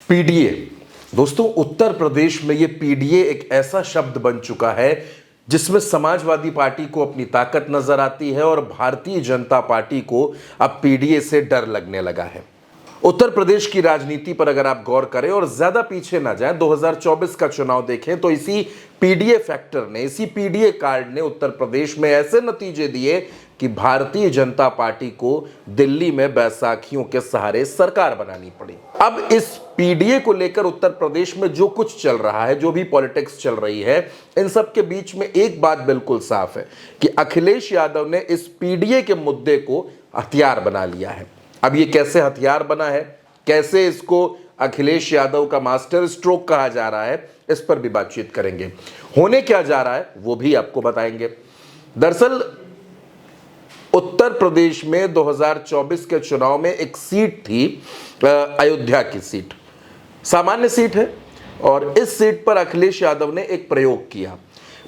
PDA. दोस्तों, उत्तर प्रदेश में ये पीडीए एक ऐसा शब्द बन चुका है जिसमें समाजवादी पार्टी को अपनी ताकत नजर आती है और भारतीय जनता पार्टी को अब पीडीए से डर लगने लगा है। उत्तर प्रदेश की राजनीति पर अगर आप गौर करें और ज्यादा पीछे ना जाएं, 2024 का चुनाव देखें तो इसी पीडीए फैक्टर ने, इसी पीडीए कार्ड ने उत्तर प्रदेश में ऐसे नतीजे दिए कि भारतीय जनता पार्टी को दिल्ली में बैसाखियों के सहारे सरकार बनानी पड़ी। अब इस पीडीए को लेकर उत्तर प्रदेश में जो कुछ चल रहा है, जो भी पॉलिटिक्स चल रही है, इन सब के बीच में एक बात बिल्कुल साफ है कि अखिलेश यादव ने इस पीडीए के मुद्दे को हथियार बना लिया है। अब ये कैसे हथियार बना है, कैसे इसको अखिलेश यादव का मास्टर स्ट्रोक कहा जा रहा है, इस पर भी बातचीत करेंगे। होने क्या जा रहा है वो भी आपको बताएंगे। दरअसल उत्तर प्रदेश में 2024 के चुनाव में एक सीट थी, अयोध्या की सीट, सामान्य सीट है और इस सीट पर अखिलेश यादव ने एक प्रयोग किया।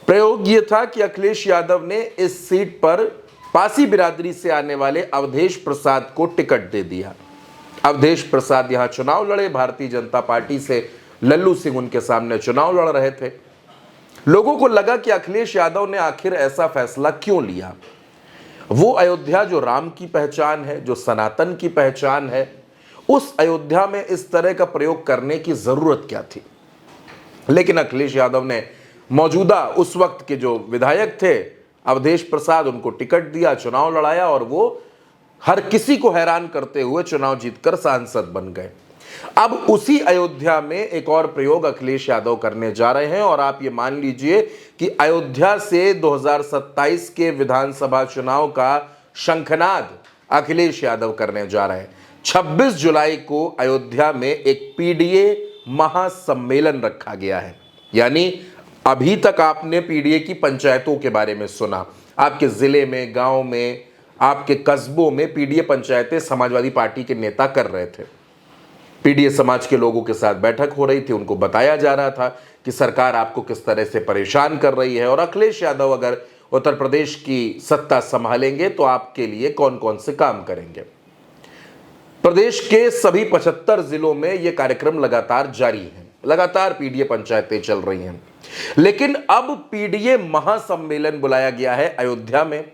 प्रयोग यह था कि अखिलेश यादव ने इस सीट पर पासी बिरादरी से आने वाले अवधेश प्रसाद को टिकट दे दिया। अवधेश प्रसाद यहां चुनाव लड़े, भारतीय जनता पार्टी से लल्लू सिंह उनके सामने चुनाव लड़ रहे थे। लोगों को लगा कि अखिलेश यादव ने आखिर ऐसा फैसला क्यों लिया। वो अयोध्या जो राम की पहचान है, जो सनातन की पहचान है, उस अयोध्या में इस तरह का प्रयोग करने की जरूरत क्या थी। लेकिन अखिलेश यादव ने मौजूदा उस वक्त के जो विधायक थे अवधेश प्रसाद, उनको टिकट दिया, चुनाव लड़ाया और वो हर किसी को हैरान करते हुए चुनाव जीतकर सांसद बन गए। अब उसी अयोध्या में एक और प्रयोग अखिलेश यादव करने जा रहे हैं और आप ये मान लीजिए कि अयोध्या से 2027 के विधानसभा चुनाव का शंखनाद अखिलेश यादव करने जा रहे हैं। 26 जुलाई को अयोध्या में एक पीडीए महासम्मेलन रखा गया है। यानी अभी तक आपने पीडीए की पंचायतों के बारे में सुना, आपके जिले में, गांव में, आपके कस्बों में पीडीए पंचायतें समाजवादी पार्टी के नेता कर रहे थे। पीडीए समाज के लोगों के साथ बैठक हो रही थी, उनको बताया जा रहा था कि सरकार आपको किस तरह से परेशान कर रही है और अखिलेश यादव अगर उत्तर प्रदेश की सत्ता संभालेंगे तो आपके लिए कौन कौन से काम करेंगे। प्रदेश के सभी 75 जिलों में यह कार्यक्रम लगातार जारी है, लगातार पीडीए पंचायतें चल रही हैं। लेकिन अब पीडीए महासम्मेलन बुलाया गया है अयोध्या में।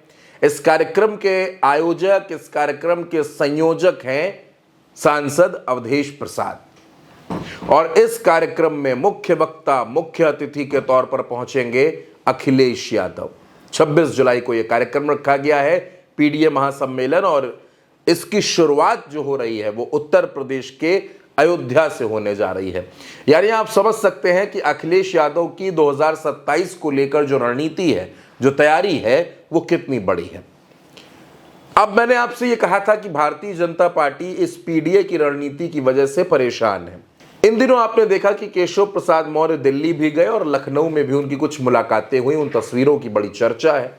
इस कार्यक्रम के आयोजक, इस कार्यक्रम के संयोजक हैं सांसद अवधेश प्रसाद और इस कार्यक्रम में मुख्य वक्ता, मुख्य अतिथि के तौर पर पहुंचेंगे अखिलेश यादव। 26 जुलाई को यह कार्यक्रम रखा गया है, पीडीए महासम्मेलन, और इसकी शुरुआत जो हो रही है वो उत्तर प्रदेश के अयोध्या से होने जा रही है। यानी आप समझ सकते हैं कि अखिलेश यादव की 2027 को लेकर जो रणनीति है, जो तैयारी है, वो कितनी बड़ी है। अब मैंने आपसे ये कहा था कि भारतीय जनता पार्टी इस पीडीए की रणनीति की वजह से परेशान है। इन दिनों आपने देखा कि केशव प्रसाद मौर्य दिल्ली भी गए और लखनऊ में भी उनकी कुछ मुलाकातें हुई। उन तस्वीरों की बड़ी चर्चा है।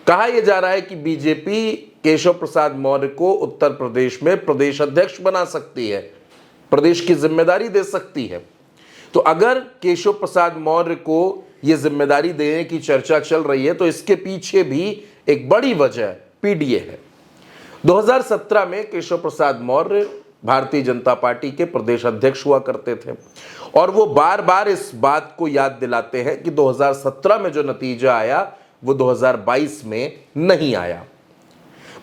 कहा यह जा रहा है कि बीजेपी केशव प्रसाद मौर्य को उत्तर प्रदेश में प्रदेश अध्यक्ष बना सकती है, प्रदेश की जिम्मेदारी दे सकती है। तो अगर केशव प्रसाद मौर्य को यह जिम्मेदारी देने की चर्चा चल रही है तो इसके पीछे भी एक बड़ी वजह पीडीए है। 2017 में केशव प्रसाद मौर्य भारतीय जनता पार्टी के प्रदेश अध्यक्ष हुआ करते थे और वो बार बार इस बात को याद दिलाते हैं कि 2017 में जो नतीजा आया वो 2022 में नहीं आया।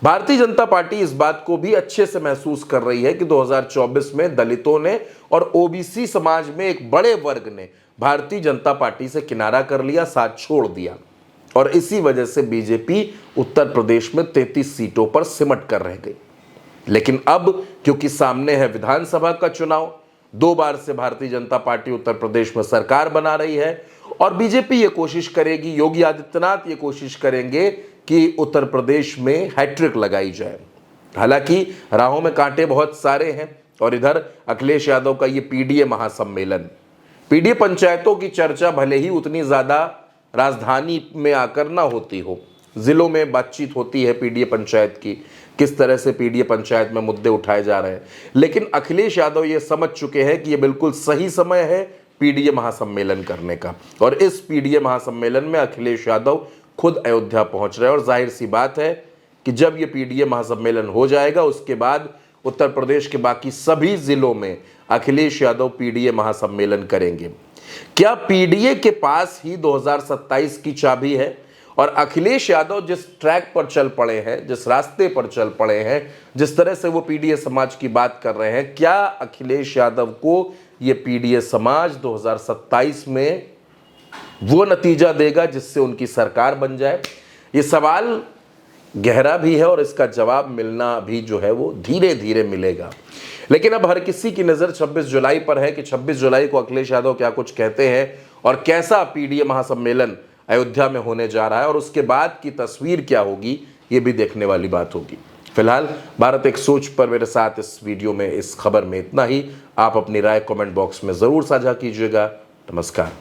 भारतीय जनता पार्टी इस बात को भी अच्छे से महसूस कर रही है कि 2024 में दलितों ने और ओबीसी समाज में एक बड़े वर्ग ने भारतीय जनता पार्टी से किनारा कर लिया, साथ छोड़ दिया और इसी वजह से बीजेपी उत्तर प्रदेश में 33 सीटों पर सिमट कर रह गई। लेकिन अब क्योंकि सामने है विधानसभा का चुनाव, 2 बार से भारतीय जनता पार्टी उत्तर प्रदेश में सरकार बना रही है और बीजेपी ये कोशिश करेगी, योगी आदित्यनाथ ये कोशिश करेंगे कि उत्तर प्रदेश में हैट्रिक लगाई जाए। हालांकि राहों में कांटे बहुत सारे हैं और इधर अखिलेश यादव का ये पीडीए महासम्मेलन, पीडीए पंचायतों की चर्चा भले ही उतनी ज्यादा राजधानी में आकर ना होती हो, जिलों में बातचीत होती है पीडीए पंचायत की, किस तरह से पीडीए पंचायत में मुद्दे उठाए जा रहे हैं। लेकिन अखिलेश यादव ये समझ चुके हैं कि ये बिल्कुल सही समय है पीडीए महासम्मेलन करने का और इस पीडीए महासम्मेलन में अखिलेश यादव खुद अयोध्या पहुंच रहे हैं और जाहिर सी बात है कि जब ये पीडीए महासम्मेलन हो जाएगा उसके बाद उत्तर प्रदेश के बाकी सभी जिलों में अखिलेश यादव पीडीए महासम्मेलन करेंगे। क्या पीडीए के पास ही 2027 की चाबी है और अखिलेश यादव जिस ट्रैक पर चल पड़े हैं, जिस रास्ते पर चल पड़े हैं, जिस तरह से वो पीडीए समाज की बात कर रहे हैं, क्या अखिलेश यादव को ये पीडीए समाज 2027 में वो नतीजा देगा जिससे उनकी सरकार बन जाए? ये सवाल गहरा भी है और इसका जवाब मिलना भी जो है वो धीरे धीरे मिलेगा। लेकिन अब हर किसी की नज़र 26 जुलाई पर है कि 26 जुलाई को अखिलेश यादव क्या कुछ कहते हैं और कैसा पीडीए महासम्मेलन अयोध्या में होने जा रहा है और उसके बाद की तस्वीर क्या होगी, ये भी देखने वाली बात होगी। फिलहाल भारत एक सोच पर मेरे साथ इस वीडियो में, इस खबर में इतना ही। आप अपनी राय कमेंट बॉक्स में ज़रूर साझा कीजिएगा। नमस्कार।